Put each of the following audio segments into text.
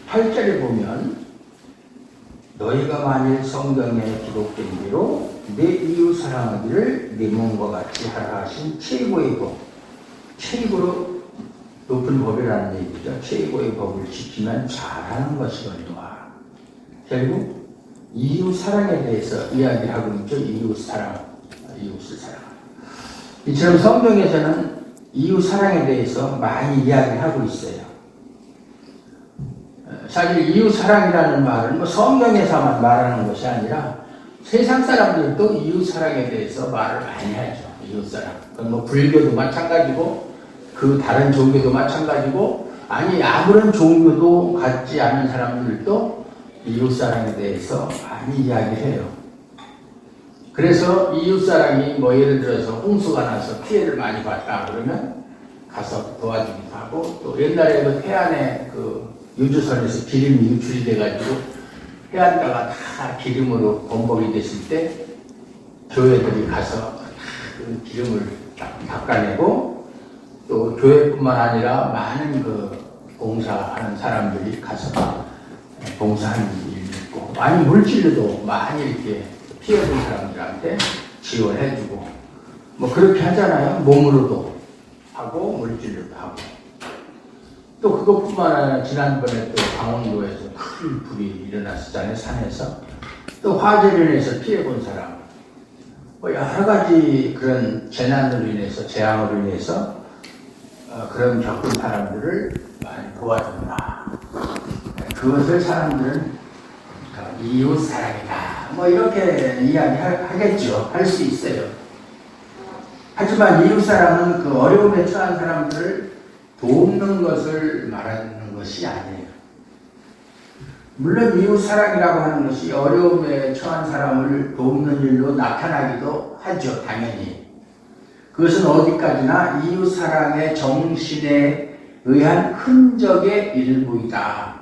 8절에 보면 너희가 만일 성경에 기록된 대로 내 이웃 사랑하기를 내 몸과 같이 하라 하신 최고의 법, 최고로 높은 법이라는 얘기죠. 최고의 법을 지키면 잘하는 것이거니와. 결국 이웃 사랑에 대해서 이야기하고 있죠. 이웃 사랑, 이웃을 사랑. 이처럼 성경에서는 이웃 사랑에 대해서 많이 이야기하고 있어요. 사실 이웃 사랑이라는 말은 뭐 성경에서만 말하는 것이 아니라 세상 사람들도 이웃 사랑에 대해서 말을 많이 하죠. 이웃 사랑. 그건 뭐 불교도 마찬가지고 그 다른 종교도 마찬가지고 아니 아무런 종교도 갖지 않은 사람들도 이웃 사랑에 대해서 많이 이야기해요. 그래서 이웃 사랑이 뭐 예를 들어서 홍수가 나서 피해를 많이 봤다 그러면 가서 도와주기도 하고 또 옛날에 그 해안에 그 유조선에서 기름이 유출이 돼가지고 해안가가 다 기름으로 범벅이 됐을 때 교회들이 가서 그 기름을 닦아내고 또 교회뿐만 아니라 많은 그 봉사하는 사람들이 가서 봉사하는 일이 있고 많이 물질로도 많이 이렇게 피해본 사람들한테 지원해주고 뭐 그렇게 하잖아요. 몸으로도 하고 물질로도 하고 또 그것뿐만 아니라 지난번에 또 강원도에서 큰 불이 일어났었잖아요. 산에서 또 화재로 인해서 피해본 사람 뭐 여러 가지 그런 재난으로 인해서 재앙으로 인해서 그런 겪은 사람들을 많이 도와준다. 그것을 사람들은 이웃 사랑이다. 뭐 이렇게 이야기하겠죠. 할 수 있어요. 하지만 이웃 사랑은 그 어려움에 처한 사람들을 돕는 것을 말하는 것이 아니에요. 물론 이웃 사랑이라고 하는 것이 어려움에 처한 사람을 돕는 일로 나타나기도 하죠. 당연히. 그것은 어디까지나 이웃 사랑의 정신에 의한 흔적의 일부이다.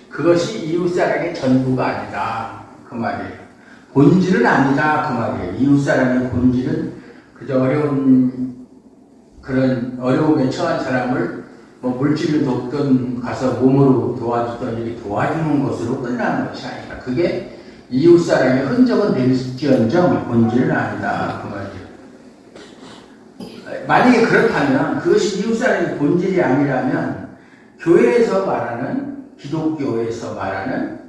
그것이 이웃 사랑의 전부가 아니다. 그 말이에요. 본질은 아니다. 그 말이에요. 이웃 사랑의 본질은 그저 그런 어려움에 처한 사람을 뭐 물질을 돕든 가서 몸으로 도와주든 이렇게 도와주는 것으로 끝나는 것이 아니다. 그게 이웃 사랑의 흔적은 될지언정 본질은 아니다. 그 말이에요. 만약에 그렇다면 그것이 이웃 사랑의 본질이 아니라면 교회에서 말하는 기독교에서 말하는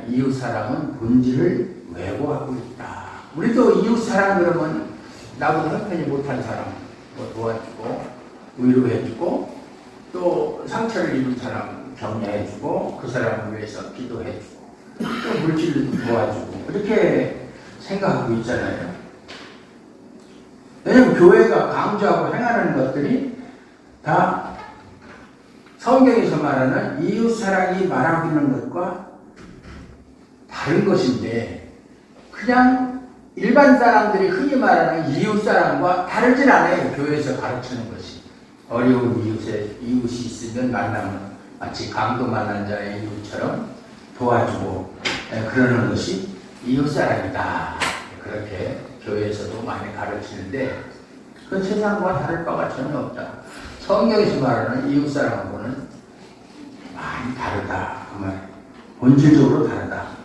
이웃 사랑은 본질을 왜곡하고 있다. 우리도 이웃 사랑 그러면 나보다 형편이 못한 사람 뭐 도와주고 위로해주고 또 상처를 입은 사람 격려해주고 그 사람을 위해서 기도해주고 또 물질도 도와주고 그렇게 생각하고 있잖아요. 왜냐하면 교회가 강조하고 행하는 것들이 다 성경에서 말하는 이웃 사랑이 말하고 있는 것과 다른 것인데 그냥 일반 사람들이 흔히 말하는 이웃 사랑과 다르진 않아요. 교회에서 가르치는 것이. 어려운 이웃이 있으면 만나면 마치 강도 만난 자의 이웃처럼 도와주고 그러는 것이 이웃 사랑이다. 그렇게 교회에서도 많이 가르치는데 그 세상과 다를 바가 전혀 없다. 성경에서 말하는 이웃 사랑하고는 많이 다르다. 그 말. 본질적으로 다르다.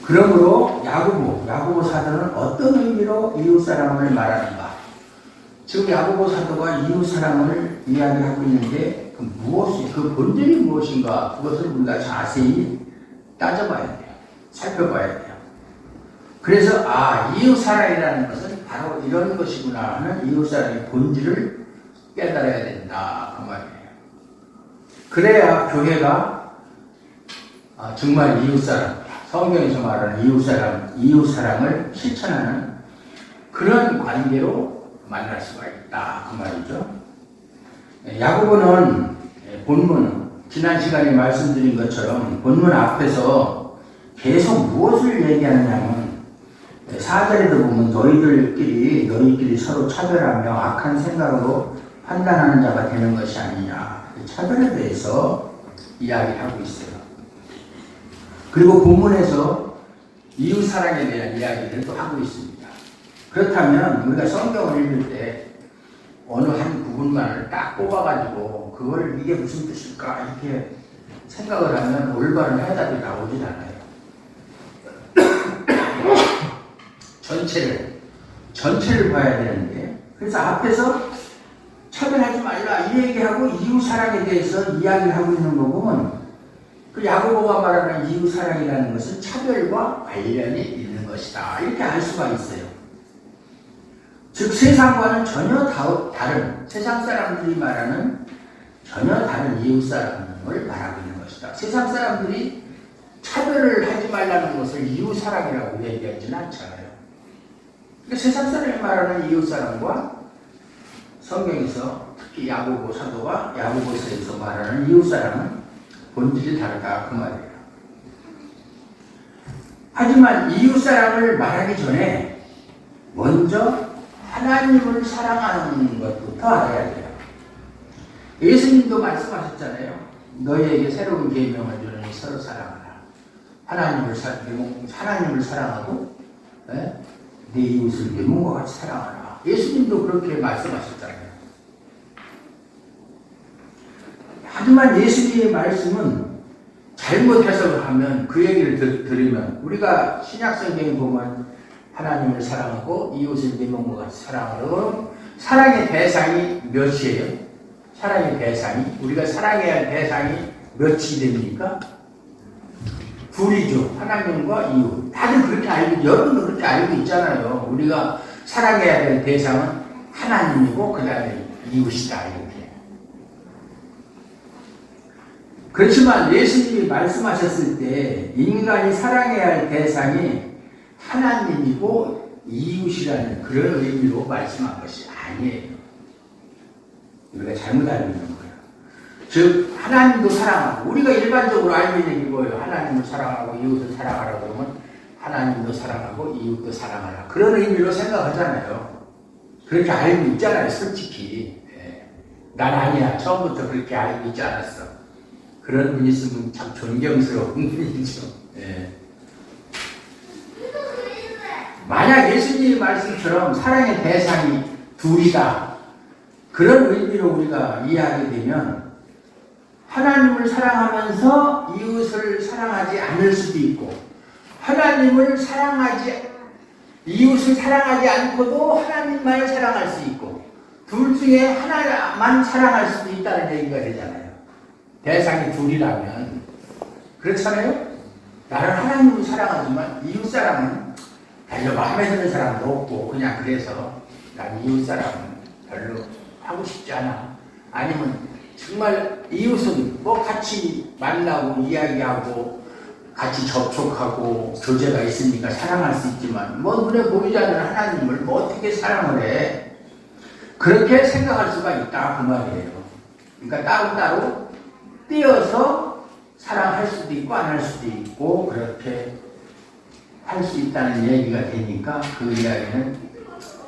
그러므로 야고보 사도는 어떤 의미로 이웃 사랑을 말하는가? 지금 야고보 사도가 이웃 사랑을 이야기하고 있는데 그 본질이 무엇인가? 그것을 우리가 자세히 따져봐야 돼요. 살펴봐야 돼요. 그래서 이웃 사랑이라는 것은 바로 이런 것이구나 하는 이웃 사랑의 본질을 깨달아야 된다. 그 말이에요. 그래야 교회가 정말 이웃 사랑, 성경에서 말하는 이웃 사랑을 실천하는 그런 관계로 만날 수가 있다. 그 말이죠. 야고보는 본문, 지난 시간에 말씀드린 것처럼 본문 앞에서 계속 무엇을 얘기하느냐면 4절에도 보면 너희끼리 서로 차별하며 악한 생각으로 판단하는 자가 되는 것이 아니냐. 차별에 대해서 이야기하고 있어요. 그리고 본문에서 이웃 사랑에 대한 이야기를 또 하고 있습니다. 그렇다면 우리가 성경을 읽을 때 어느 한 부분만을 딱 뽑아가지고 그걸 이게 무슨 뜻일까 이렇게 생각을 하면 올바른 해답이 나오질 않아요. 전체를 봐야 되는데, 그래서 앞에서 차별하지 말라 이 얘기하고 이웃사랑에 대해서 이야기를 하고 있는 거 보면 그 야고보가 말하는 이웃사랑이라는 것은 차별과 관련이 있는 것이다 이렇게 알 수가 있어요. 즉 세상과는 전혀 다른, 세상 사람들이 말하는 전혀 다른 이웃사랑을 말하고 있는 것이다. 세상 사람들이 차별을 하지 말라는 것을 이웃사랑이라고 얘기하지는 않잖아요. 그러니까 세상 사람이 말하는 이웃사랑과 성경에서 특히 야고보 사도와 야고보서에서 말하는 이웃사랑은 본질이 다르다 그 말이에요. 하지만 이웃사랑을 말하기 전에 먼저 하나님을 사랑하는 것부터 알아야 돼요. 예수님도 말씀하셨잖아요. 너희에게 새로운 계명을 주노니 서로 사랑하라. 하나님을 사랑하고 네 이웃을 내 몸과 같이 사랑하라. 예수님도 그렇게 말씀하셨잖아요. 하지만 예수님의 말씀은 잘못해서 하면 그 얘기를 들으면 우리가 신약성경에 보면 하나님을 사랑하고 이웃을 내 몸과 같이 사랑하고 사랑의 대상이 몇이에요? 사랑의 대상이 우리가 사랑해야 할 대상이 몇이 됩니까? 둘이죠. 하나님과 이웃. 다들 그렇게 알고 여러분도 그렇게 알고 있잖아요. 우리가 사랑해야 될 대상은 하나님이고 그 다음에 이웃이다 이렇게. 그렇지만 예수님이 말씀하셨을 때 인간이 사랑해야 할 대상이 하나님이고 이웃이라는 그런 의미로 말씀한 것이 아니에요. 우리가 잘못 알고 있는 거예요. 즉 하나님도 사랑하고 우리가 일반적으로 알고 있는 게 뭐예요? 하나님을 사랑하고 이웃을 사랑하라고 그러면 하나님도 사랑하고 이웃도 사랑하라 그런 의미로 생각하잖아요. 그렇게 알고 있잖아요. 솔직히 난 아니야. 처음부터 그렇게 알고 있지 않았어. 그런 분 있으면 참 존경스러운 분이죠. 만약 예수님의 말씀처럼 사랑의 대상이 둘이다 그런 의미로 우리가 이해하게 되면 하나님을 사랑하면서 이웃을 사랑하지 않을 수도 있고 이웃을 사랑하지 않고도 하나님만을 사랑할 수 있고 둘 중에 하나만 사랑할 수도 있다는 얘기가 되잖아요. 대상이 둘이라면 그렇잖아요. 나는 하나님을 사랑하지만 이웃 사랑은 별로 마음에 드는 사람도 없고 그냥 그래서 난 이웃 사랑은 별로 하고 싶지 않아. 아니면 정말 이웃은 뭐 같이 만나고 이야기하고 같이 접촉하고 교제가 있으니까 사랑할 수 있지만 뭐 눈에 보이지 않는 하나님을 뭐 어떻게 사랑을 해. 그렇게 생각할 수가 있다 그 말이에요. 그러니까 따로따로 띄어서 사랑할 수도 있고 안 할 수도 있고 그렇게 할 수 있다는 얘기가 되니까 그 이야기는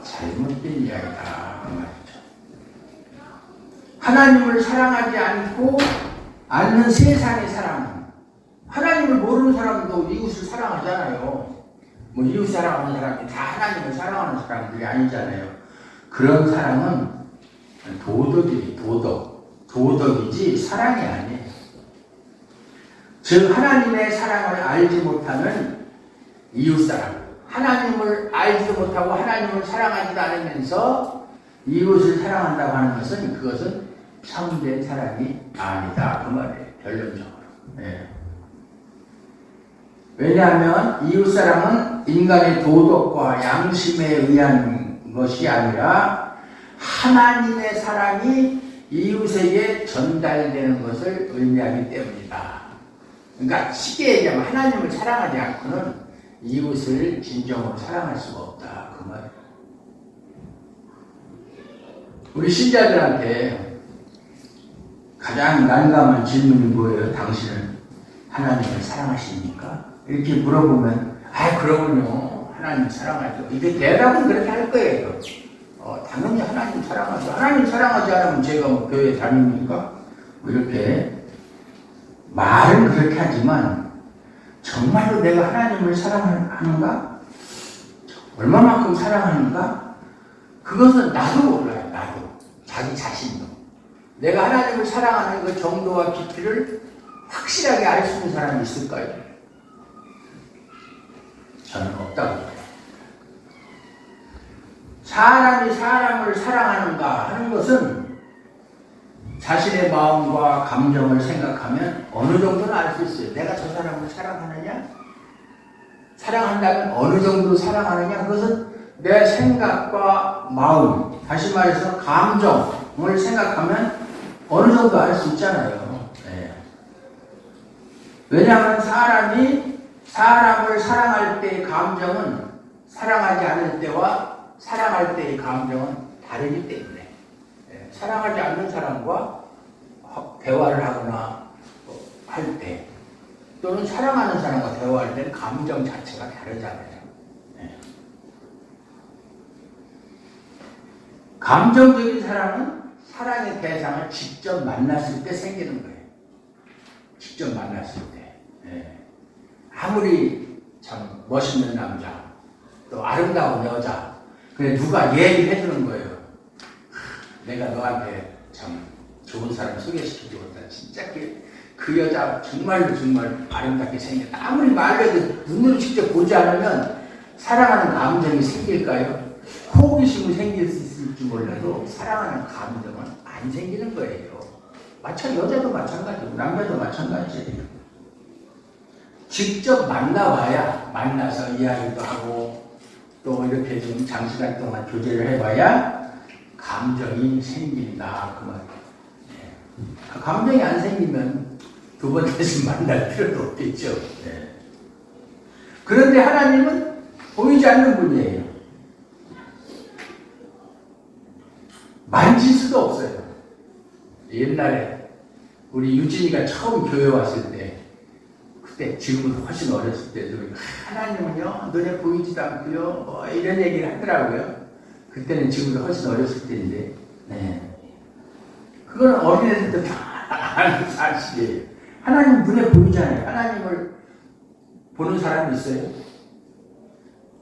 잘못된 이야기다 그 말이죠. 하나님을 사랑하지 않는 세상의 사랑은 하나님을 모르는 사람도 이웃을 사랑하잖아요. 뭐 이웃 사랑하는 사람이 다 하나님을 사랑하는 사람들이 아니잖아요. 그런 사랑은 도덕이지 사랑이 아니에요. 즉 하나님의 사랑을 알지 못하는 이웃사랑, 하나님을 알지도 못하고 하나님을 사랑하지도 않으면서 이웃을 사랑한다고 하는 것은 그것은 참된 사랑이 아니다 그 말이에요. 결론적으로. 왜냐하면 이웃사랑은 인간의 도덕과 양심에 의한 것이 아니라 하나님의 사랑이 이웃에게 전달되는 것을 의미하기 때문이다. 그러니까 쉽게 얘기하면 하나님을 사랑하지 않고는 이웃을 진정으로 사랑할 수가 없다 그 말이에요. 우리 신자들한테 가장 난감한 질문이 뭐예요? 당신은 하나님을 사랑하십니까? 이렇게 물어보면 그러군요. 하나님 사랑하죠. 이게 대답은 그렇게 할 거예요. 당연히 하나님 사랑하죠. 하나님 사랑하지 않으면 제가 뭐 교회 다닙니까? 뭐 이렇게 말은 그렇게 하지만 정말로 내가 하나님을 사랑하는가? 얼마만큼 사랑하는가? 그것은 나도 몰라요. 나도. 자기 자신도. 내가 하나님을 사랑하는 그 정도와 깊이를 확실하게 알 수 있는 사람이 있을까요? 저는 없다고 봐요. 사람이 사람을 사랑하는가 하는 것은 자신의 마음과 감정을 생각하면 어느 정도는 알 수 있어요. 내가 저 사람을 사랑하느냐? 사랑한다면 어느 정도 사랑하느냐? 그것은 내 생각과 마음, 다시 말해서 감정을 생각하면 어느 정도 알 수 있잖아요. 네. 왜냐하면 사람이 사람을 사랑할 때의 감정은 사랑하지 않을 때와 사랑할 때의 감정은 다르기 때문에 사랑하지 않는 사람과 대화를 하거나 할 때 또는 사랑하는 사람과 대화할 때는 감정 자체가 다르잖아요. 감정적인 사랑은 사랑의 대상을 직접 만났을 때 생기는 거예요. 직접 만났을 때. 아무리 참 멋있는 남자, 또 아름다운 여자, 그래 누가 얘기를 해주는 거예요. 내가 너한테 참 좋은 사람 소개시켜주었다. 진짜 그 여자 정말 아름답게 생겼다. 아무리 말해도 눈으로 직접 보지 않으면 사랑하는 감정이 생길까요? 호기심이 생길 수 있을지 몰라도 사랑하는 감정은 안 생기는 거예요. 여자도 마찬가지고 남자도 마찬가지예요. 직접 만나서 이야기도 하고 또 이렇게 좀 장시간 동안 교제를 해봐야 감정이 생긴다 그 말이에요. 그 감정이 안 생기면 두 번 다시 만날 필요도 없겠죠. 그런데 하나님은 보이지 않는 분이에요. 만질 수도 없어요. 옛날에 우리 유진이가 처음 교회 왔을 때, 그때 지금보다 훨씬 어렸을 때도 하나님은요 눈에 보이지도 않고요 이런 얘기를 하더라고요. 그때는 지금보다 훨씬 어렸을 때인데, 그거는 어린애들도 다 아는 사실이에요. 하나님 눈에 보이잖아요. 하나님을 보는 사람이 있어요?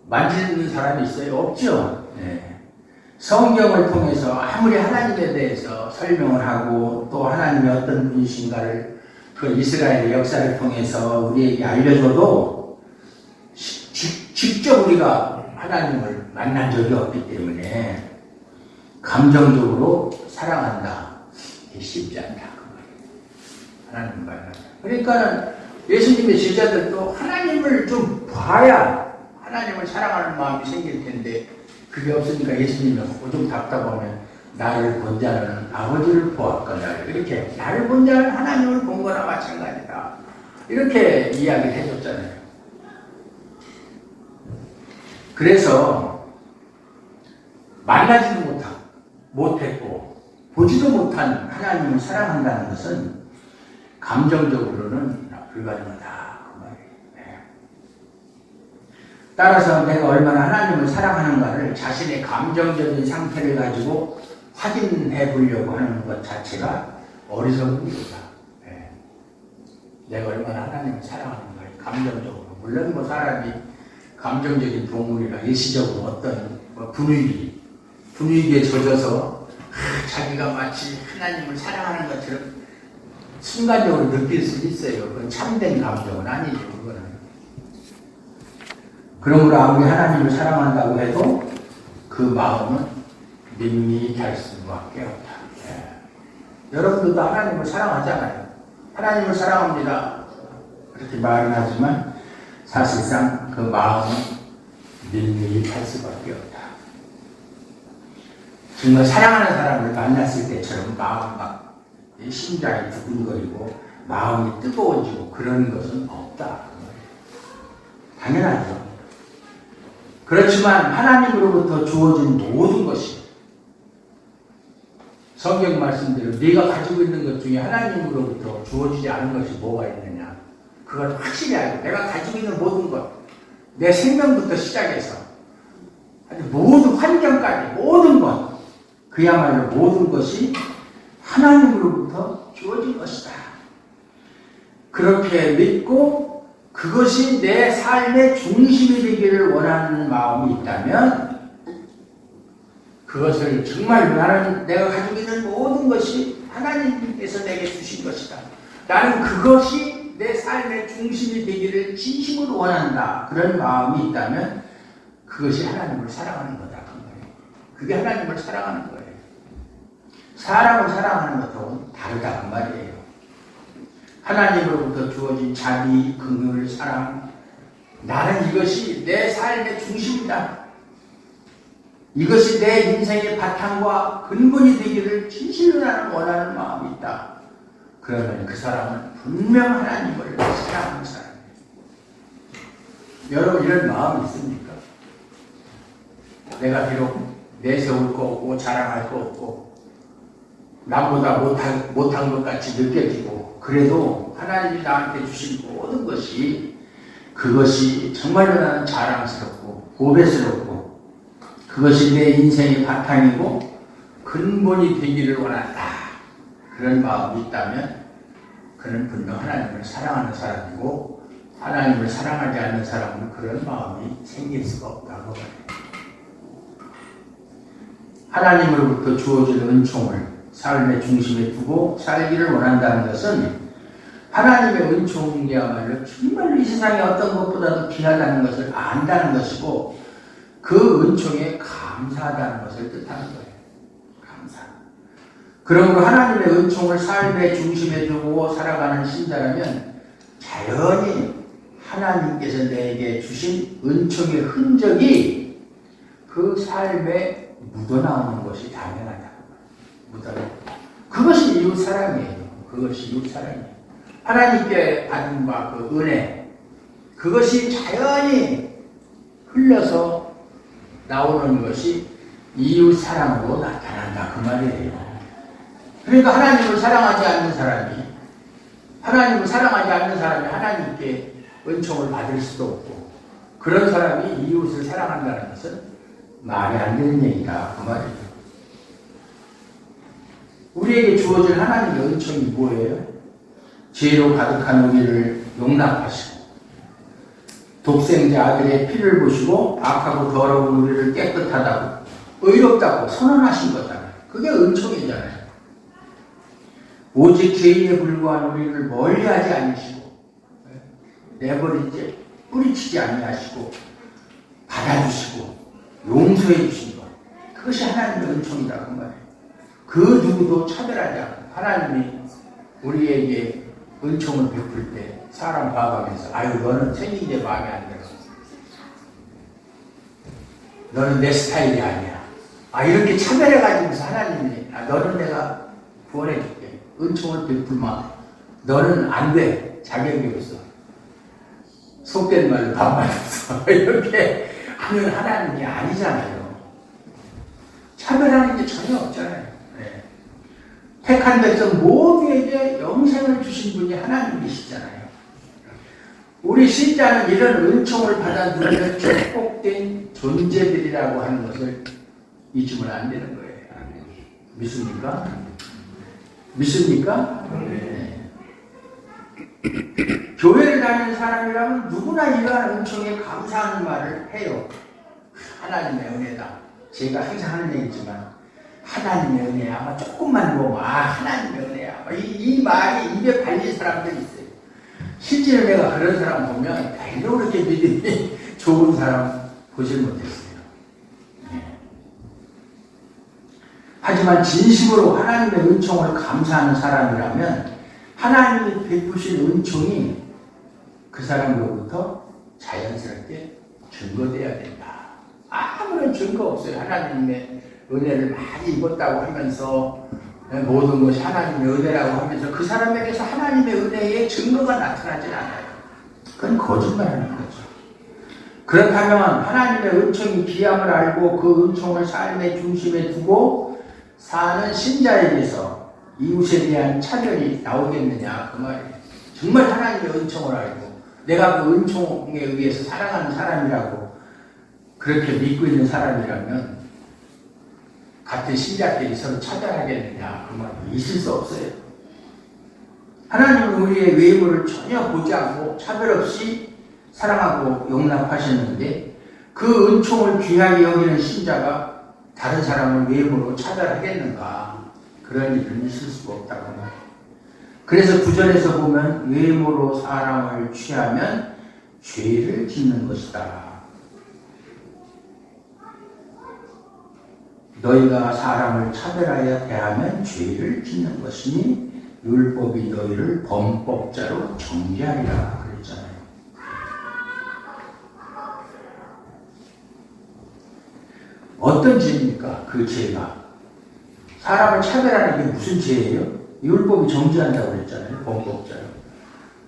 만지는 사람이 있어요? 없죠. 성경을 통해서 아무리 하나님에 대해서 설명을 하고 또 하나님이 어떤 분이신가를 그 이스라엘의 역사를 통해서 우리에게 알려줘도 직접 우리가 하나님을 만난 적이 없기 때문에 감정적으로 사랑한다. 이게 쉽지 않다. 하나님 만나자. 그러니까 예수님의 제자들도 하나님을 좀 봐야 하나님을 사랑하는 마음이 생길 텐데 그게 없으니까 예수님이 좀 답답하면 나를 본 자는 아버지를 보았거나 이렇게 나를 본 자는 하나님을 본 거나 마찬가지다. 이렇게 이야기를 해줬잖아요. 그래서 만나지도 못했고 보지도 못한 하나님을 사랑한다는 것은 감정적으로는 불가능하다. 그 말이에요. 따라서 내가 얼마나 하나님을 사랑하는가를 자신의 감정적인 상태를 가지고 확인해 보려고 하는 것 자체가 어리석은 일이다. 내가 얼마나 하나님을 사랑하는가 감정적으로. 물론 뭐 사람이 감정적인 동물이라 일시적으로 어떤 분위기에 젖어서 자기가 마치 하나님을 사랑하는 것처럼 순간적으로 느낄 수 있어요. 그건 참된 감정은 아니죠. 그거는. 그러므로 아무리 하나님을 사랑한다고 해도 그 마음은 밋밋할 수밖에 없다. 여러분들도 하나님을 사랑하잖아요. 하나님을 사랑합니다. 그렇게 말은 하지만 사실상 그 마음은 밋밋할 수밖에 없다. 정말 사랑하는 사람을 만났을 때처럼 마음 막 심장이 두근거리고 마음이 뜨거워지고 그런 것은 없다. 당연하죠. 그렇지만 하나님으로부터 주어진 모든 것이 성경 말씀대로 네가 가지고 있는 것 중에 하나님으로부터 주어지지 않은 것이 뭐가 있느냐. 그걸 확실히 알고 내가 가지고 있는 모든 것, 내 생명부터 시작해서 아주 모든 환경까지 모든 것, 그야말로 모든 것이 하나님으로부터 주어진 것이다. 그렇게 믿고 그것이 내 삶의 중심이 되기를 원하는 마음이 있다면 그것을 정말 나는 내가 가지고 있는 모든 것이 하나님께서 내게 주신 것이다. 나는 그것이 내 삶의 중심이 되기를 진심으로 원한다. 그런 마음이 있다면 그것이 하나님을 사랑하는 거다. 그게 하나님을 사랑하는 거예요. 사람을 사랑하는 것하고는 다르다 그 말이에요. 하나님으로부터 주어진 자비, 긍휼, 사랑, 나는 이것이 내 삶의 중심이다. 이것이 내 인생의 바탕과 근본이 되기를 진실로 나는 원하는 마음이 있다. 그러면 그 사람은 분명 하나님을 사랑하는 사람이에요. 여러분 이런 마음이 있습니까? 내가 비록 내세울 거 없고 자랑할 거 없고 나보다 못한 것 같이 느껴지고 그래도 하나님이 나한테 주신 모든 것이 그것이 정말로 나는 자랑스럽고 고배스럽고 그것이 내 인생의 바탕이고 근본이 되기를 원한다. 그런 마음이 있다면 그는 분명 하나님을 사랑하는 사람이고 하나님을 사랑하지 않는 사람은 그런 마음이 생길 수가 없다고 말해요. 하나님으로부터 주어진 은총을 삶의 중심에 두고 살기를 원한다는 것은 하나님의 은총이야말로 정말로 이 세상에 어떤 것보다도 귀하다는 것을 안다는 것이고 그 은총에 감사하다는 것을 뜻하는 거예요. 감사. 그러므로 하나님의 은총을 삶의 중심에 두고 살아가는 신자라면 자연히 하나님께서 내게 주신 은총의 흔적이 그 삶에 묻어나오는 것이 당연하다. 묻어나오는. 그것이 이웃사랑이에요. 그것이 이웃사랑이에요. 하나님께 받은 바 그 은혜, 그것이 자연히 흘러서 나오는 것이 이웃사랑으로 나타난다. 그 말이에요. 그러니까 하나님을 사랑하지 않는 사람이 하나님께 은총을 받을 수도 없고 그런 사람이 이웃을 사랑한다는 것은 말이 안 되는 얘기다. 그 말이에요. 우리에게 주어진 하나님의 은총이 뭐예요? 죄로 가득한 우리를 용납하시고 독생자 아들의 피를 보시고 악하고 더러운 우리를 깨끗하다고 의롭다고 선언하신 거잖아요. 그게 은총이잖아요. 오직 죄인에 불과한 우리를 멀리하지 않으시고 내버리지 뿌리치지 아니하시고 받아주시고 용서해 주신 것, 그것이 하나님의 은총이다 그 말이에요. 그 누구도 차별하지 않고 하나님이 우리에게 은총을 베풀 때 사람 봐가면서 아유 너는 생긴 게 마음에 안 들어, 너는 내 스타일이 아니야, 이렇게 차별해가지고서 하나님이 너는 내가 구원해줄게, 은총을 베풀마, 너는 안 돼, 자격이 없어, 속된 말로 반말 없어 이렇게 하는 하나님이 아니잖아요. 차별하는 게 전혀 없잖아요. 네. 택한 백성 모두에게 영생을 주신 분이 하나님이시잖아요. 우리 신자는 이런 은총을 받아 누리는 축복된 존재들이라고 하는 것을 잊으면 안 되는 거예요. 믿습니까? 믿습니까? 네. 교회를 다니는 사람이라면 누구나 이러한 은총에 감사하는 말을 해요. 하나님의 은혜다. 제가 항상 하는 얘기지만 하나님의 은혜야. 아마 조금만 보면 하나님의 은혜야. 이 말이 입에 발린 사람들이 있어요. 실제로 내가 그런 사람 보면 별로 그렇게 믿음이 좋은 사람 보질 못했어요. 네. 하지만 진심으로 하나님의 은총을 감사하는 사람이라면 하나님이 베푸신 은총이 그 사람으로부터 자연스럽게 증거돼야 된다. 아무런 증거 없어요. 하나님의 은혜를 많이 입었다고 하면서 모든 것이 하나님의 은혜라고 하면서 그 사람에게서 하나님의 은혜의 증거가 나타나질 않아요. 그건 거짓말하는 거죠. 그렇다면 하나님의 은총이 귀함을 알고 그 은총을 삶의 중심에 두고 사는 신자에게서 이웃에 대한 차별이 나오겠느냐 그 말이에요. 정말 하나님의 은총을 알고 내가 그 은총에 의해서 살아가는 사람이라고 그렇게 믿고 있는 사람이라면 같은 신자끼리 서로 차별하겠느냐 그 말이 있을 수 없어요. 하나님은 우리의 외모를 전혀 보지 않고 차별 없이 사랑하고 용납하셨는데 그 은총을 귀하게 여기는 신자가 다른 사람을 외모로 차별하겠는가, 그 그런 일은 있을 수가 없다고 말이에요. 그래서 구절에서 보면 외모로 사람을 취하면 죄를 짓는 것이다. 너희가 사람을 차별하여 대하면 죄를 짓는 것이니 율법이 너희를 범법자로 정죄하리라 그랬잖아요. 어떤 죄입니까? 그 죄가 사람을 차별하는 게 무슨 죄예요? 율법이 정죄한다고 그랬잖아요. 범법자로.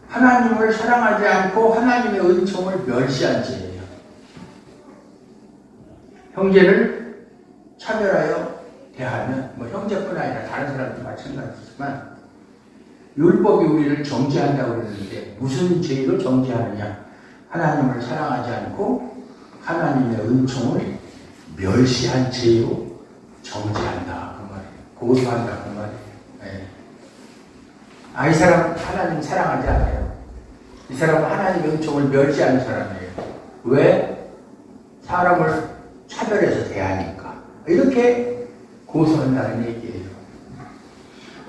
하나님을 사랑하지 않고 하나님의 은총을 멸시한 죄예요. 형제를 차별하여 대하면 뭐 형제뿐 아니라 다른 사람도 마찬가지지만 율법이 우리를 정죄한다고 그랬는데 무슨 죄로 정죄하느냐? 하나님을 사랑하지 않고 하나님의 은총을 멸시한 죄로 정죄한다 그 말이에요. 고소한다 그 말이에요. 네. 이 사람 하나님 사랑하지 않아요. 이 사람은 하나님의 은총을 멸시하는 사람이에요. 왜? 사람을 차별해서 대하니까. 이렇게 고소한다는 얘기예요.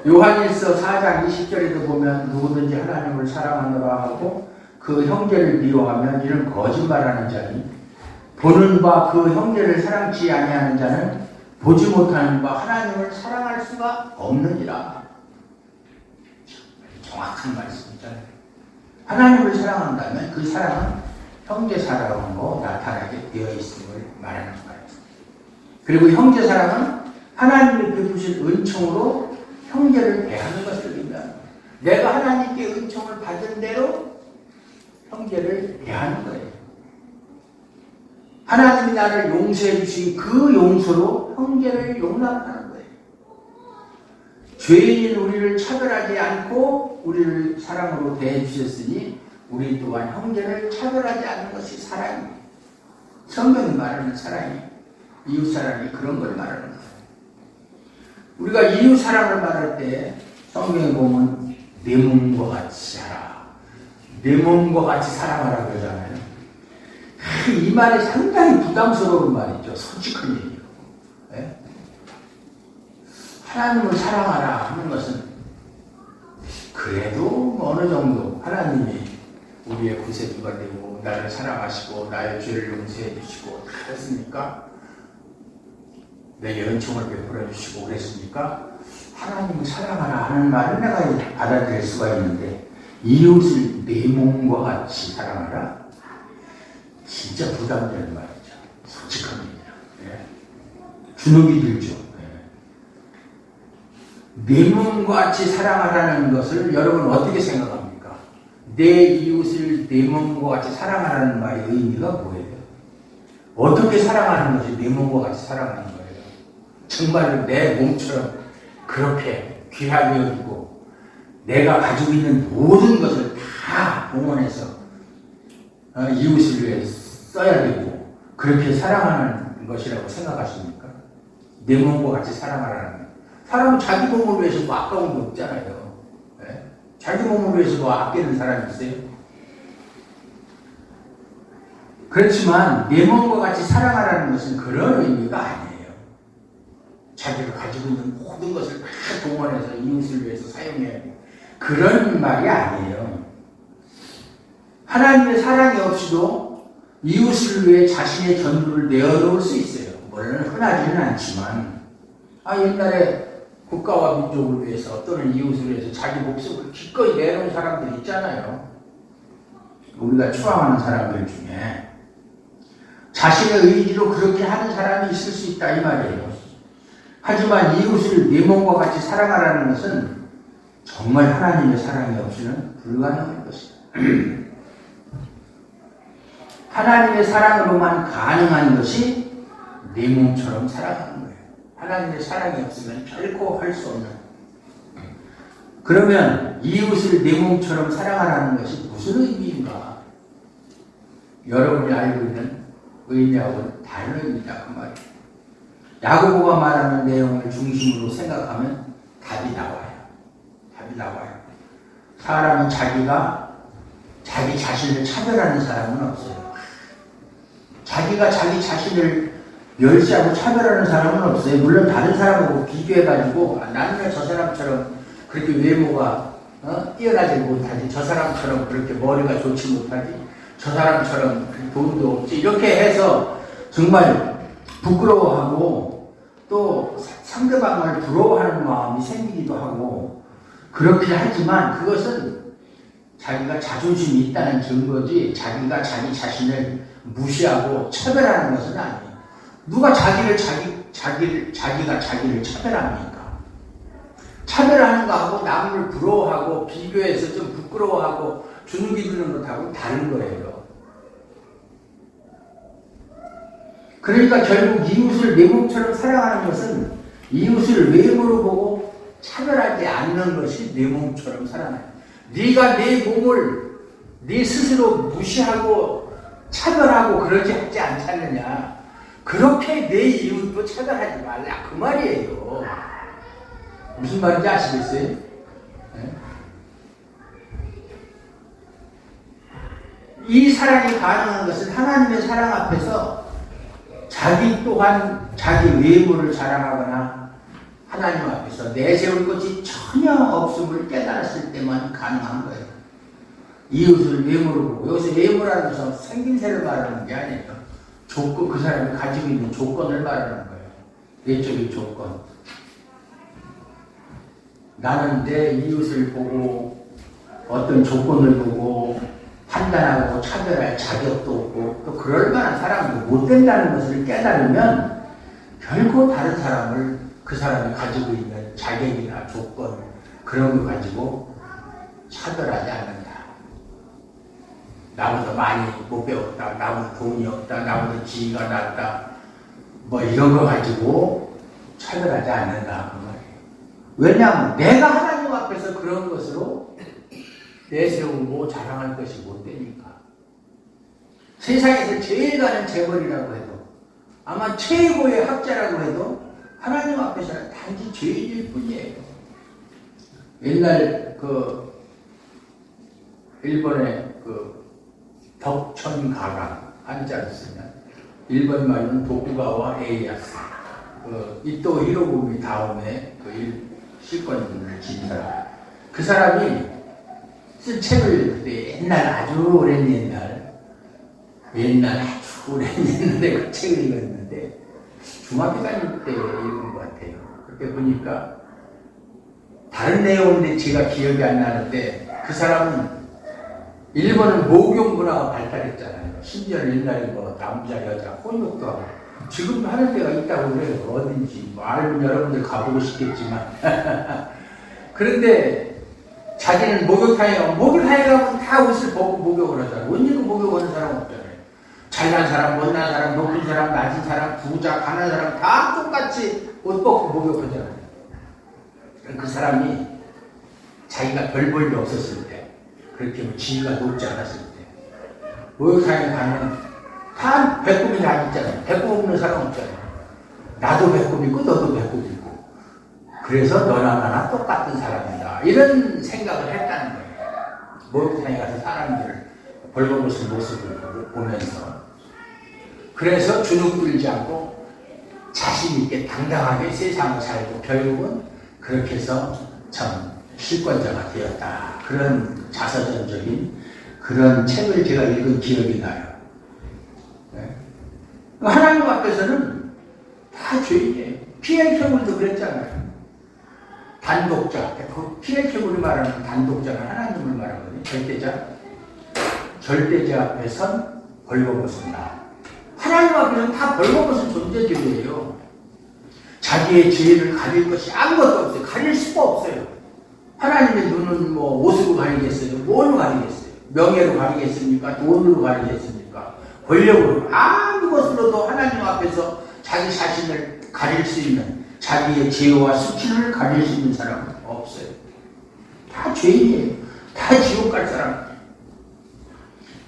요한일서 4장 20절에도 보면 누구든지 하나님을 사랑하노라 하고 그 형제를 미워하면 이는 거짓말하는 자니 보는 바 그 형제를 사랑치 아니하는 자는 보지 못하는 바 하나님을 사랑할 수가 없느니라. 정확한 말씀이잖아요. 하나님을 사랑한다면 그 사랑은 형제 사랑으로 나타나게 되어 있음을 말하는 거예요. 그리고 형제 사랑은 하나님이 베푸신 은총으로 형제를 대하는 것을 의미합니다. 내가 하나님께 은총을 받은 대로 형제를 대하는 거예요. 하나님이 나를 용서해 주신 그 용서로 형제를 용납하는 거예요. 죄인인 우리를 차별하지 않고 우리를 사랑으로 대해 주셨으니 우리 또한 형제를 차별하지 않는 것이 사랑입니다. 성경이 말하는 사랑이 이웃사랑이 그런 걸 말하는 거예요. 우리가 이웃사랑을 말할 때 성경에 보면 내 몸과 같이 하라. 내 몸과 같이 사랑하라 그러잖아요. 이 말이 상당히 부담스러운 말이죠. 솔직한 얘기예요. 네? 하나님을 사랑하라 하는 것은 그래도 어느 정도 하나님이 우리의 구세주가 되고 나를 사랑하시고 나의 죄를 용서해 주시고 다 했으니까 내게 은총을 베풀어 주시고 그랬으니까 하나님을 사랑하라 하는 말을 내가 받아들일 수가 있는데 이웃을 내 몸과 같이 사랑하라? 진짜 부담되는 말이죠. 솔직합니다. 네. 주눅이 들죠. 네. 내 몸과 같이 사랑하라는 것을 여러분 어떻게 생각합니까? 내 이웃을 내 몸과 같이 사랑하라는 말의 의미가 뭐예요? 어떻게 사랑하는 것이 내 몸과 같이 사랑하는 거예요? 정말로 내 몸처럼 그렇게 귀하게 여기고 내가 가지고 있는 모든 것을 다 봉헌해서 이웃을 위해 써야 되고 그렇게 사랑하는 것이라고 생각하십니까? 내 몸과 같이 사랑하라는 거예요. 사람은 자기 몸을 위해서 뭐 아까운 게 없잖아요. 네? 자기 몸을 위해서 뭐 아끼는 사람이 있어요? 그렇지만 내 몸과 같이 사랑하라는 것은 그런 의미가 아니에요. 자기가 가지고 있는 모든 것을 다 동원해서 이웃을 위해서 사용해야 돼요. 그런 말이 아니에요. 하나님의 사랑이 없이도 이웃을 위해 자신의 전부를 내어놓을 수 있어요. 물론 흔하지는 않지만 옛날에 국가와 민족을 위해서 또는 이웃을 위해서 자기 목숨을 기꺼이 내놓은 사람들 있잖아요. 우리가 추앙하는 사람들 중에 자신의 의지로 그렇게 하는 사람이 있을 수 있다 이 말이에요. 하지만 이웃을 내 몸과 같이 사랑하라는 것은 정말 하나님의 사랑이 없이는 불가능한 것이다. 하나님의 사랑으로만 가능한 것이 내 몸처럼 사랑하는 거예요. 하나님의 사랑이 없으면 결코 할 수 없는. 그러면 이웃을 내 몸처럼 사랑하라는 것이 무슨 의미인가? 여러분이 알고 있는 의미하고는 다른 의미다 그 말이에요. 야고보가 말하는 내용을 중심으로 생각하면 답이 나와요. 답이 나와요. 사람은 자기 자신을 차별하는 사람은 없어요. 자기가 자기 자신을 멸시하고 차별하는 사람은 없어요. 물론 다른 사람하고 비교해가지고 나는 왜 저 사람처럼 그렇게 외모가 뛰어나지 못하지, 저 사람처럼 그렇게 머리가 좋지 못하지, 저 사람처럼 돈도 없지, 이렇게 해서 정말 부끄러워하고 또 상대방을 부러워하는 마음이 생기기도 하고 그렇게 하지만 그것은 자기가 자존심이 있다는 증거지 자기가 자기 자신을 무시하고 차별하는 것은 아니에요. 누가 자기가 자기를 차별합니까? 차별하는 거하고 남을 부러워하고 비교해서 좀 부끄러워하고 주눅이 드는 것하고 다른 거예요. 그러니까 결국 이웃을 내 몸처럼 사랑하는 것은 이웃을 외모로 보고 차별하지 않는 것이 내 몸처럼 사랑하는 거예요. 네가 내 몸을 네 스스로 무시하고 차별하고 그러지 않지 않느냐. 그렇게 내 이웃도 차별하지 말라 그 말이에요. 무슨 말인지 아시겠어요? 네? 이 사랑이 가능한 것은 하나님의 사랑 앞에서 자기 또한 자기 외모를 자랑하거나 하나님 앞에서 내세울 것이 전혀 없음을 깨달았을 때만 가능한 거예요. 이웃을 외모로 보고, 여기서 외모라는 것은 생김새를 말하는 게 아니에요. 조건, 그 사람이 가지고 있는 조건을 말하는 거예요. 내적인 조건. 나는 내 이웃을 보고 어떤 조건을 보고 판단하고 차별할 자격도 없고 또 그럴 만한 사람도 못 된다는 것을 깨달으면 결코 다른 사람을 그 사람이 가지고 있는 자격이나 조건 그런 거 가지고 차별하지 않는다. 나보다 많이 못 배웠다, 나보다 돈이 없다, 나보다 지위가 낮다, 뭐 이런 거 가지고 차별하지 않는다 그 말이에요. 왜냐하면 내가 하나님 앞에서 그런 것으로 내세우고 자랑할 것이 못 되니까. 세상에서 제일 가는 재벌이라고 해도 아마 최고의 학자라고 해도 하나님 앞에서는 단지 죄인일 뿐이에요. 옛날 그 일본의 그 덕천가강 한자를 쓰면 일본 말로는 도쿠가와 에이야스 그 이토 히로부미 다음에 그 실권을 진 사람 그 사람이 쓴 책을 그때 옛날 아주 오랜 옛날 아주 오랜 옛날에 그 책을 읽었는데 중학교 다닐 때 읽은 것 같아요. 그때 보니까 다른 내용인데 제가 기억이 안 나는데 그 사람은 일본은 목욕 문화가 발달했잖아요. 심지어 옛날에 뭐 남자 여자 혼욕도 하고 지금도 하는 데가 있다고 그래요. 어딘지 뭐 알면 여러분들 가보고 싶겠지만 그런데 자기는 목욕탕에 가면 다 옷을 벗고 목욕을 하잖아요. 옷 입고 목욕하는 사람 없잖아요. 잘난 사람, 못난 사람, 높은 사람, 낮은 사람, 부자, 가난한 사람 다 똑같이 옷 벗고 목욕하잖아요. 그 사람이 자기가 별 볼 일 없었을 때 그렇게 뭐 지위가 높지 않았을 때 목욕탕에 가면 다 배꼽이 나 있잖아요. 배꼽 없는 사람 없잖아요. 나도 배꼽 있고 너도 배꼽 있고 그래서 너나 나나 똑같은 사람이다. 이런 생각을 했다는 거예요. 목욕탕에 가서 사람들을 벌거벗은 모습을 보면서 그래서 주눅 들지 않고 자신 있게 당당하게 세상을 살고 결국은 그렇게 해서 참 실권자가 되었다. 그런 자서전적인 그런 책을 제가 읽은 기억이 나요. 네. 하나님 앞에서는 다 죄인이에요. 피엘 캐물도 그랬잖아요. 단독자. 피엘 캐물이 말하는 단독자는 하나님을 말하거든요. 절대자 앞에 선 벌거벗은다. 하나님 앞에서는 다 벌거벗은 존재들이에요. 자기의 죄를 가릴 것이 아무것도 없어요. 가릴 수가 없어요. 하나님의 눈은 뭐 옷으로 가리겠어요? 뭘로 가리겠어요? 명예로 가리겠습니까? 돈으로 가리겠습니까? 권력으로 아무것으로도 하나님 앞에서 자기 자신을 가릴 수 있는 자기의 죄와 수치를 가릴 수 있는 사람은 없어요. 다 죄인이에요. 다 지옥 갈 사람이에요.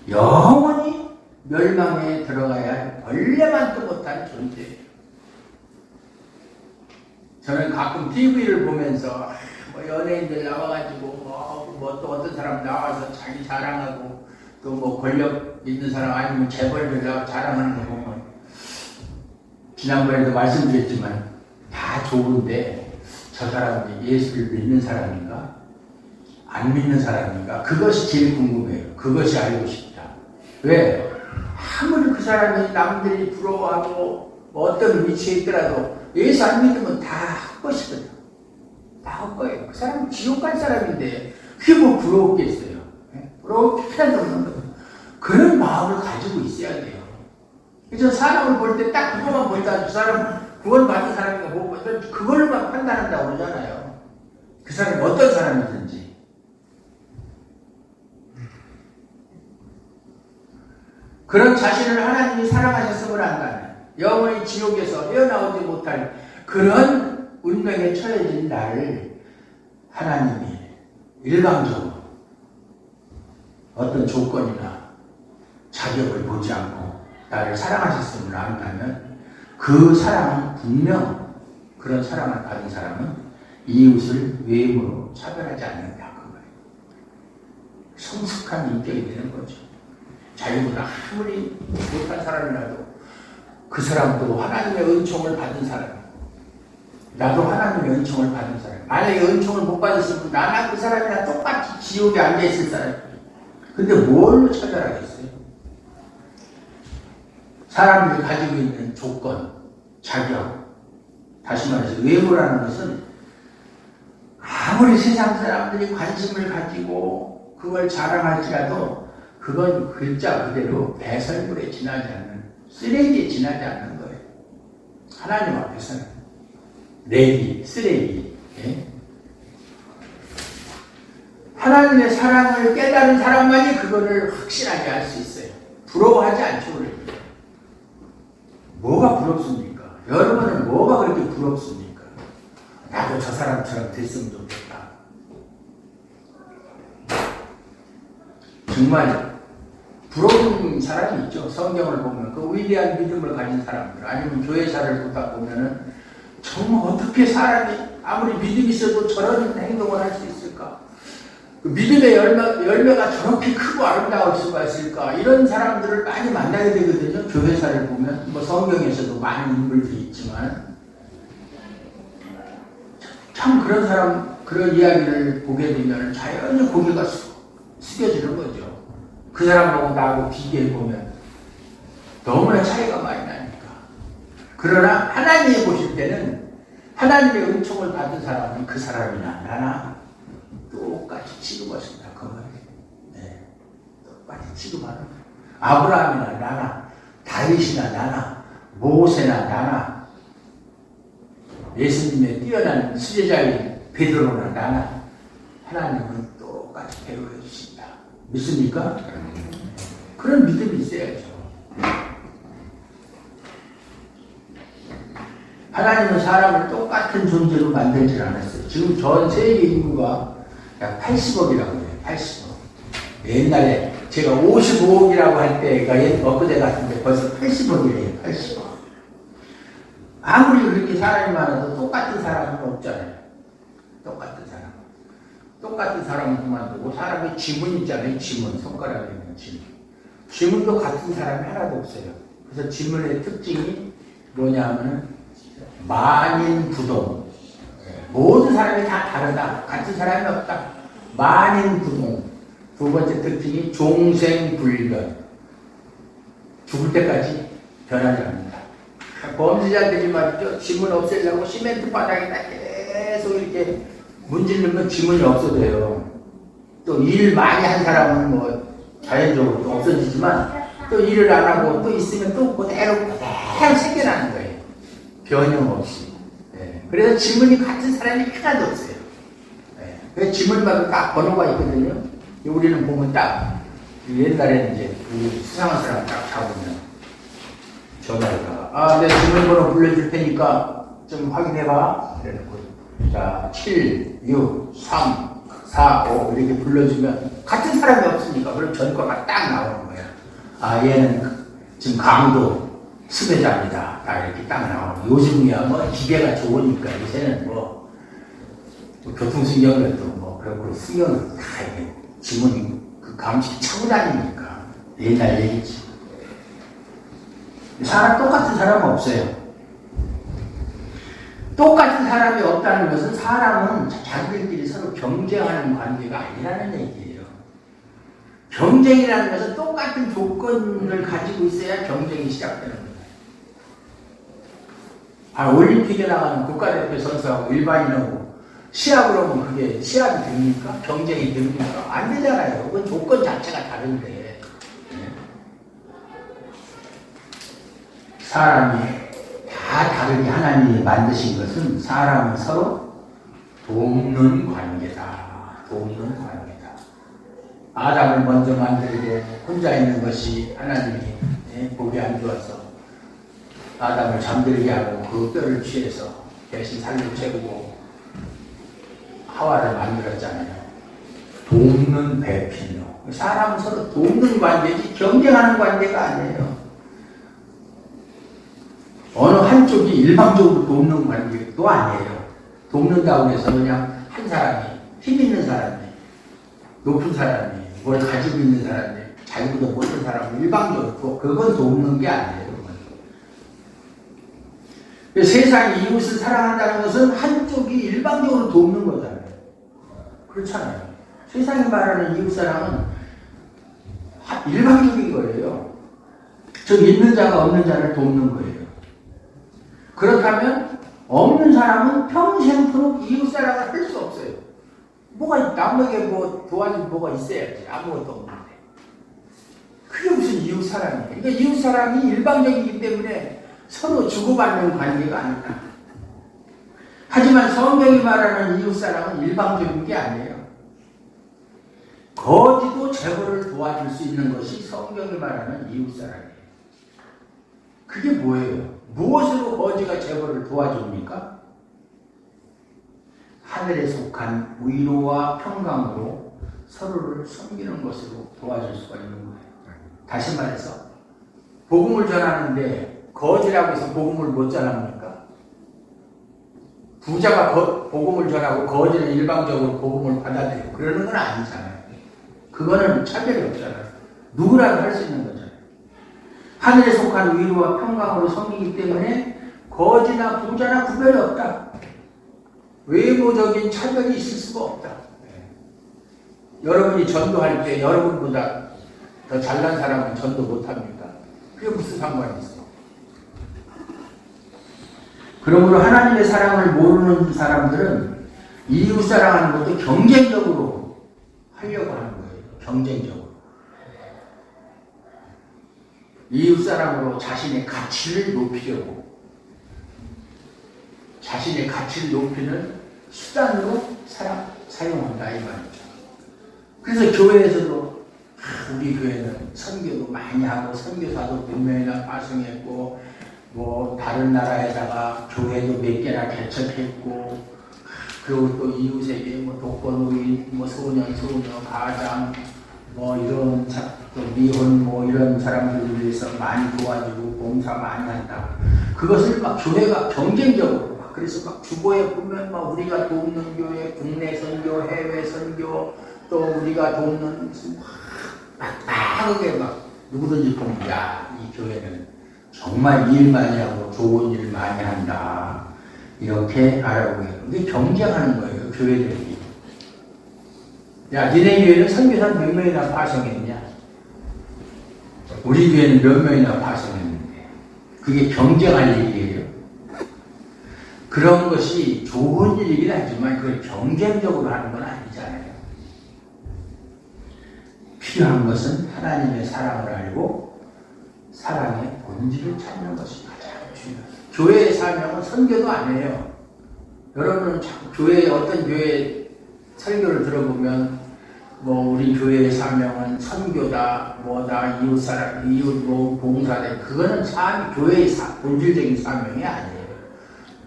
영원히 멸망에 들어가야 할 벌레만도 못한 존재예요. 저는 가끔 TV를 보면서 뭐 연예인들 나와가지고 뭐 또 어떤 사람 나와서 자기 자랑하고 또 뭐 권력 있는 사람 아니면 재벌들 나와 자랑하는 거 보면 지난번에도 말씀드렸지만 다 좋은데 저 사람이 예수를 믿는 사람인가? 안 믿는 사람인가? 그것이 제일 궁금해요. 그것이 알고 싶다. 왜? 아무리 그 사람이 남들이 부러워하고 뭐 어떤 위치에 있더라도 예수 안 믿으면 다 헛것이거든. 다 헛거예요. 그 사람은 지옥 갈 사람인데 그게 뭐 부러웠겠어요. 부러울 필요도 없는 거예요. 그런 마음을 가지고 있어야 돼요. 그래서 사람을 볼 때 딱 그것만 본다. 그 사람 구원 받은 사람인가 못 받은 그걸로만 판단한다고 그러잖아요. 그 사람이 어떤 사람이든지. 그런 자신을 하나님이 사랑하셨음을 안다면 영원히 지옥에서 헤어나오지 못할 그런 운명에 처해진 나를 하나님이 일방적으로 어떤 조건이나 자격을 보지 않고 나를 사랑하셨음을 안다면 그 사랑은 분명 그런 사랑을 받은 사람은 이웃을 외모로 차별하지 않는다. 그거예요. 성숙한 인격이 되는 거죠. 자기보다 아무리 못한 사람이라도 그 사람도 하나님의 은총을 받은 사람, 나도 하나님의 은총을 받은 사람. 만약에 은총을 못 받았으면 나나 그 사람이랑 똑같이 지옥에 앉아있을 사람. 근데 뭘로 차별하겠어요? 사람들이 가지고 있는 조건, 자격, 다시 말해서 외모라는 것은 아무리 세상 사람들이 관심을 가지고 그걸 자랑할지라도 그건 글자 그대로 배설물에 지나지 않는, 쓰레기에 지나지 않는 거예요. 하나님 앞에서는 내기, 쓰레기. 예? 하나님의 사랑을 깨달은 사람만이 그거를 확실하게 알 수 있어요. 부러워하지 않죠. 그래요. 뭐가 부럽습니까? 여러분은 뭐가 그렇게 부럽습니까? 나도 저 사람처럼 됐으면 좋겠다. 정말 부러운 사람이 있죠. 성경을 보면 그 위대한 믿음을 가진 사람들 아니면 교회사를 보다 보면은 정말 어떻게 사람이 아무리 믿음이 있어도 저런 행동을 할 수 있을까? 그 믿음의 열매가 저렇게 크고 아름다울 수가 있을까? 이런 사람들을 많이 만나게 되거든요. 교회사를 보면 뭐 성경에서도 많은 인물들이 있지만 참 그런 사람 그런 이야기를 보게 되면 자연히 고개가 숙여지는 거죠. 그 사람하고 나하고 비교해보면 너무나 차이가 많이 나니까. 그러나 하나님이 보실 때는 하나님의 은총을 받은 사람은 그 사람이나 나나 똑같이 취급하신다. 그 말이에요. 네. 똑같이 취급하는 거예요. 아브라함이나 나나 다윗이나 나나 모세나 나나 예수님의 뛰어난 수제자인 베드로나 나나 하나님은 똑같이 대우해 주신다. 믿습니까? 그런 믿음이 있어야죠. 하나님은 사람을 똑같은 존재로 만들지 않았어요. 지금 전 세계 인구가 약 80억이라고 해요. 80억. 옛날에 제가 55억이라고 할 때가 엊그제 같은데 벌써 80억이래요. 80억. 아무리 그렇게 사람이 많아도 똑같은 사람은 없잖아요. 똑같은 사람. 똑같은 사람은 그만두고 사람의 지문 있잖아요. 지문. 손가락에 있는 지문. 지문도 같은 사람이 하나도 없어요. 그래서 지문의 특징이 뭐냐 하면 만인부동. 모든 사람이 다 다르다. 같은 사람이 없다. 만인부동. 두 번째 특징이 종생불변. 죽을 때까지 변하지 않는다. 범죄자들이 말이죠. 지문 없애려고 시멘트 바닥에다 계속 이렇게 문지르면 지문이 없어져요. 또 일 많이 한 사람은 뭐 자연적으로 또 없어지지만 또 일을 안 하고 또 있으면 또 그대로 생겨나는 거예요. 변형 없이. 네. 그래서 지문이 같은 사람이 하나도 없어요. 네. 그래서 지문마다 딱 번호가 있거든요. 우리는 보면 딱 옛날에는 이제 수상한 사람 딱 잡으면 전화가 내 지문번호 불러줄 테니까 좀 확인해봐. 그래놓고 자 7, 6, 3, 4, 5 이렇게 불러주면 같은 사람이 없으니까 그럼 전과가 딱 나오는 거예요. 아 얘는 지금 강도 수배자입니다. 다 이렇게 딱 나오고 요즘이야 뭐 기계가 좋으니까 요새는 뭐 교통신경도 뭐 그렇고 신경을 다 이렇게 지문 그 감식 차고 다니니까 옛날 얘기지. 사람 똑같은 사람은 없어요. 똑같은 사람이 없다는 것은 사람은 자기들끼리 서로 경쟁하는 관계가 아니라는 얘기예요. 경쟁이라는 것은 똑같은 조건을 가지고 있어야 경쟁이 시작되는 거예요. 올림픽에 나가는 국가대표 선수하고 일반인하고 시합을 하면 그게 시합이 됩니까? 경쟁이 됩니까? 안 되잖아요. 그건 조건 자체가 다른데. 사람이 다 다르게 하나님이 만드신 것은 사람은 서로 돕는 관계다. 돕는 관계다. 아담을 먼저 만들고 혼자 있는 것이 하나님이 보기 안 좋아서 아담을 잠들게 하고 그 뼈를 취해서 대신 살로 채우고 하와를 만들었잖아요. 돕는 배필로. 사람은 서로 돕는 관계지 경쟁하는 관계가 아니에요. 어느 한쪽이 일방적으로 돕는 관계도 아니에요. 돕는다고 해서 그냥 한 사람이, 힘 있는 사람이, 높은 사람이, 뭘 가지고 있는 사람이, 자기보다 못한 사람이 일방적으로, 그건 돕는 게 아니에요. 세상이 이웃을 사랑한다는 것은 한쪽이 일방적으로 돕는 거잖아요. 그렇잖아요. 세상이 말하는 이웃사랑은 일방적인 거예요. 즉 있는 자가 없는 자를 돕는 거예요. 그렇다면 없는 사람은 평생토록 이웃사랑을 할 수 없어요. 뭐가 남에게 뭐 도와줄 뭐가 있어야지. 아무것도 없는데. 그게 무슨 이웃사랑이에요. 그러니까 이웃사랑이 일방적이기 때문에 서로 주고받는 관계가 아니다. 하지만 성경이 말하는 이웃사랑은 일방적인 게 아니에요. 거지도 재벌을 도와줄 수 있는 것이 성경이 말하는 이웃사랑이에요. 그게 뭐예요? 무엇으로 거지가 재벌을 도와줍니까? 하늘에 속한 위로와 평강으로 서로를 섬기는 것으로 도와줄 수가 있는 거예요. 다시 말해서 복음을 전하는데 거지라고 해서 복음을 못 전합니까? 부자가 복음을 전하고 거지는 일방적으로 복음을 받아들이고 그러는 건 아니잖아요. 그거는 차별이 없잖아요. 누구라도 할 수 있는 거잖아요. 하늘에 속한 위로와 평강으로 섬기기 때문에 거지나 부자나 구별이 없다. 외모적인 차별이 있을 수가 없다. 여러분이 전도할 때 여러분보다 더 잘난 사람은 전도 못합니까? 그게 무슨 상관이 있어? 그러므로 하나님의 사랑을 모르는 사람들은 이웃 사랑하는 것도 경쟁적으로 하려고 하는 거예요. 경쟁적으로. 이웃 사랑으로 자신의 가치를 높이려고, 자신의 가치를 높이는 수단으로 사용한다 이 말이죠. 그래서 교회에서도 우리 교회는 선교도 많이 하고 선교사도 몇 명이나 파송했고 뭐 다른 나라에다가 교회도 몇 개나 개척했고 그리고 또 이웃에게 뭐 독거노인, 뭐 소년, 가장 뭐 이런 또 미혼 뭐 이런 사람들을 위해서 많이 도와주고 봉사 많이 한다. 그것을 막 교회가 경쟁적으로 막 그래서 막 주보에 보면 막 우리가 돕는 교회, 국내 선교, 해외 선교 또 우리가 돕는 막하게 막 누구든지 보면 야, 이 교회는 정말 일 많이 하고 좋은 일 많이 한다. 이렇게 알아보게. 이게 경쟁하는 거예요, 교회들이. 야, 니네 교회는 선교사 몇 명이나 파송했냐? 우리 교회는 몇 명이나 파송했는데. 그게 경쟁할 일이에요. 그런 것이 좋은 일이긴 하지만 그걸 경쟁적으로 하는 건 아니잖아요. 필요한 것은 하나님의 사랑을 알고 사랑의 본질을 찾는 것이 가장 중요해요. 교회의 사명은 선교도 아니에요. 여러분은 교회 어떤 교회 설교를 들어보면 뭐 우리 교회의 사명은 선교다, 뭐다, 이웃사랑, 이웃 뭐 봉사다. 그거는 교회의 본질적인 사명이 아니에요.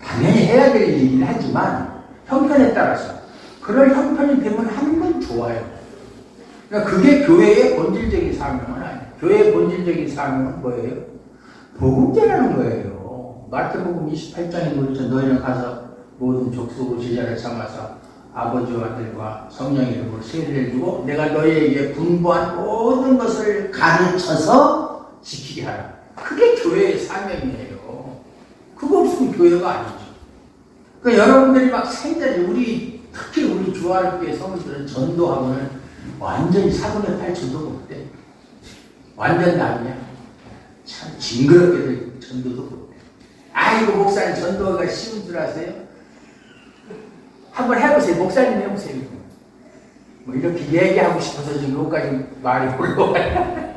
당연히 해야 될 일이긴 하지만 형편에 따라서 그럴 형편이 되면 하는 건 좋아요. 그러니까 그게 교회의 본질적인 사명은 아니에요. 교회의 본질적인 사명은 뭐예요? 복음 전하는 거예요. 마태복음 28장에 그렇죠. 너희는 가서 모든 족속 제자를 삼아서 아버지와 아들과 성령 이름으로 세례를 주고 내가 너희에게 분부한 모든 것을 가르쳐서 지키게 하라. 그게 교회의 사명이에요. 그거 없으면 교회가 아니죠. 그러니까 여러분들이 막 생자지, 특히 우리 주한교회 성도들은 전도하고는 완전히 4분의 8 전도도 못해. 완전 남이야. 참 징그럽게도 전도도 못해. 아이고, 목사님 전도가 쉬운 줄 아세요? 한번 해보세요. 목사님 해보세요. 뭐 이렇게 얘기하고 싶어서 지금 여기까지 말이 올라와요.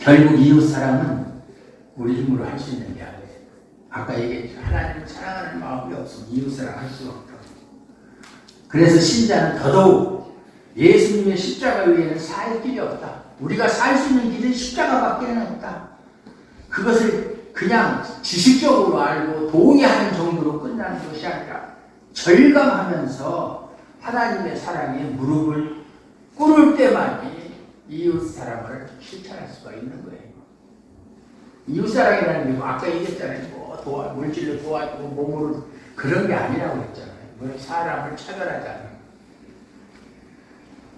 결국 이웃사랑은 우리 힘으로 할 수 있는 게 아니에요. 아까 얘기했죠. 하나님을 사랑하는 마음이 없으면 이웃사랑 할 수가 없다고. 그래서 신자는 더더욱 예수님의 십자가 외에는 살 길이 없다. 우리가 살 수 있는 길은 십자가밖에 없다. 그것을 그냥 지식적으로 알고 동의하는 정도로 끝나는 것이 아니라 절감하면서 하나님의 사랑에 무릎을 꿇을 때만이 이웃사랑을 실천할 수가 있는 거예요. 이웃사랑이라는 게 아까 얘기했잖아요. 뭐 물질로 도와주고 몸으로 그런 게 아니라고 했잖아요. 뭐 사람을 차별하지 않는.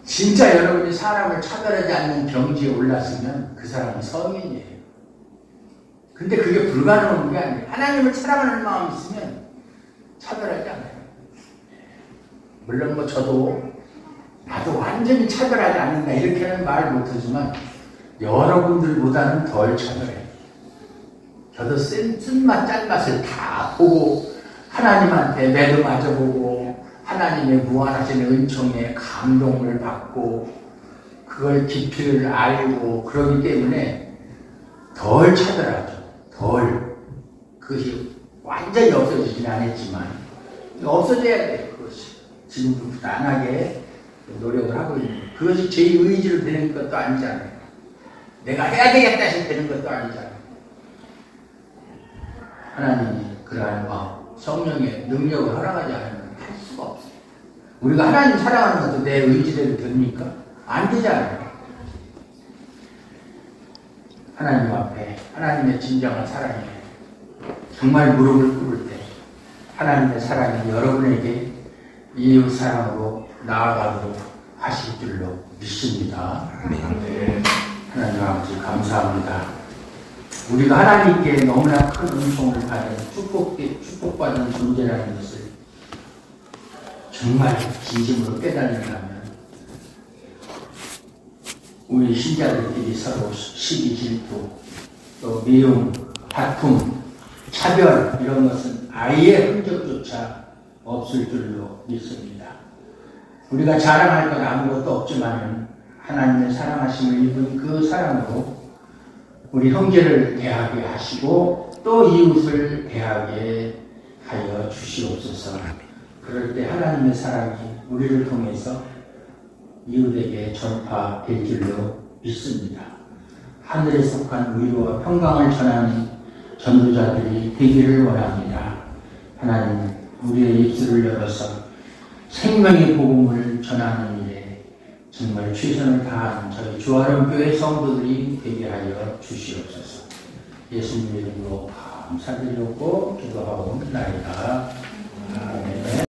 진짜 여러분이 사람을 차별하지 않는 경지에 올랐으면 그 사람은 성인이에요. 근데 그게 불가능한 게 아니에요. 하나님을 사랑하는 마음이 있으면 차별하지 않아요. 물론 뭐 나도 완전히 차별하지 않는다 이렇게는 말 못하지만 여러분들보다는 덜 차별해요. 저도 쓴맛 짠맛을 다 보고 하나님한테 매도 맞아보고 하나님의 무한하신 은총에 감동을 받고 그걸 깊이를 알고 그러기 때문에 덜 차별하죠. 덜. 그것이 완전히 없어지진 않았지만 없어져야 돼요. 그것이. 지금부터 안 하게 노력을 하고 있는 거예요. 그것이 제 의지로 되는 것도 아니잖아요. 내가 해야 되겠다 해서 되는 것도 아니잖아요. 하나님이 그러한 마음, 성령의 능력을 허락하지 않으면 할 수가 없어요. 우리가 하나님 사랑하는 것도 내 의지대로 됩니까? 안 되잖아요. 하나님 앞에 하나님의 진정한 사랑에 정말 무릎을 꿇을 때 하나님의 사랑이 여러분에게 이웃 사랑으로 나아가도록 하실 줄로 믿습니다. 하나님 아버지 감사합니다. 우리가 하나님께 너무나 큰 은총을 받은 축복받은 존재라는 것을 정말 진심으로 깨달으려면 우리 신자들끼리 서로 시기 질투, 또 미움, 다툼, 차별 이런 것은 아예 흔적조차 없을 줄로 믿습니다. 우리가 자랑할 건 아무것도 없지만 하나님의 사랑하심을 입은 그 사랑으로 우리 형제를 대하게 하시고 또 이웃을 대하게 하여 주시옵소서. 그럴 때 하나님의 사랑이 우리를 통해서 이웃에게 전파될 줄로 믿습니다. 하늘에 속한 위로와 평강을 전하는 전도자들이 되기를 원합니다. 하나님, 우리의 입술을 열어서 생명의 복음을 전하는 일에 정말 최선을 다하는 저희 주아름교회 성도들이 되게 하여 주시옵소서. 예수님의 이름으로 감사드리고 기도하옵나이다. 아멘.